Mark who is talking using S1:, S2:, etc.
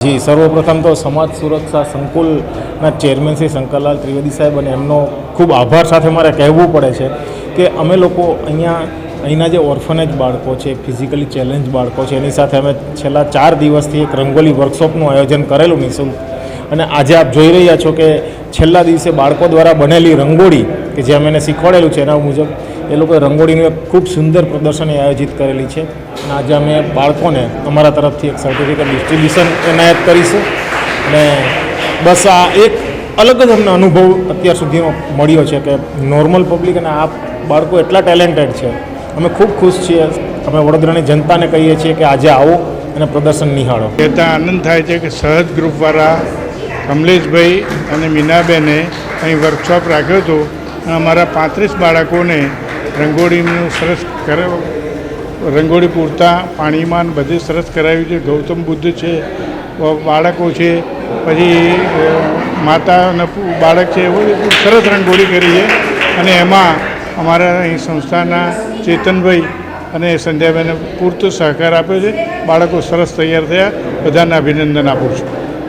S1: જી સર્વપ્રથમ તો સમાજ સુરક્ષા સંકુલના ચેરમેન શ્રી શંકરલાલ ત્રિવેદી સાહેબ અને એમનો ખૂબ આભાર સાથે મારે કહેવું પડે છે કે અમે લોકો અહીંના જે ઓર્ફનેજ બાળકો છે, ફિઝિકલી ચેલેન્જ બાળકો છે, એની સાથે અમે છેલ્લા 4 દિવસથી એક રંગોલી વર્કશોપનું આયોજન કરેલું નિઃશુલ્ક. અને આજે આપ જોઈ રહ્યા છો કે છેલ્લા દિવસે બાળકો દ્વારા બનેલી રંગોળી કે જે અમે એને શીખવાડેલું છે એના મુજબ એ લોકોએ રંગોળીનું એક ખૂબ સુંદર પ્રદર્શની આયોજિત કરેલી છે. અને આજે અમે બાળકોને અમારા તરફથી એક સર્ટિફિકેટ ડિસ્ટ્રીબ્યુશન એનાયત કરીશું. અને બસ આ એક અલગ જ અમને અનુભવ અત્યાર સુધીનો મળ્યો છે કે નોર્મલ પબ્લિક અને આ બાળકો એટલા ટેલેન્ટેડ છે. અમે ખૂબ ખુશ છીએ. અમે વડોદરાની જનતાને કહીએ છીએ કે આજે આવો અને પ્રદર્શન નિહાળો.
S2: કહેતા આનંદ થાય છે કે સહજ ગ્રુપવાળા કમલેશભાઈ અને મીનાબેને અહીં વર્કશોપ રાખ્યો હતો અને અમારા 35 બાળકોને રંગોળીનું સરસ રંગોળી પૂરતા પાણીમાં બધે સરસ કરાવ્યું છે. ગૌતમ બુદ્ધ છે, બાળકો છે, પછી માતા અને બાળક છે, એવું સરસ રંગોળી કરી છે. અને એમાં અમારા અહીં સંસ્થાના ચેતનભાઈ અને સંધ્યાબેને પૂરતો સહકાર આપ્યો છે. બાળકો સરસ તૈયાર થયા. બધાને અભિનંદન આપું છું.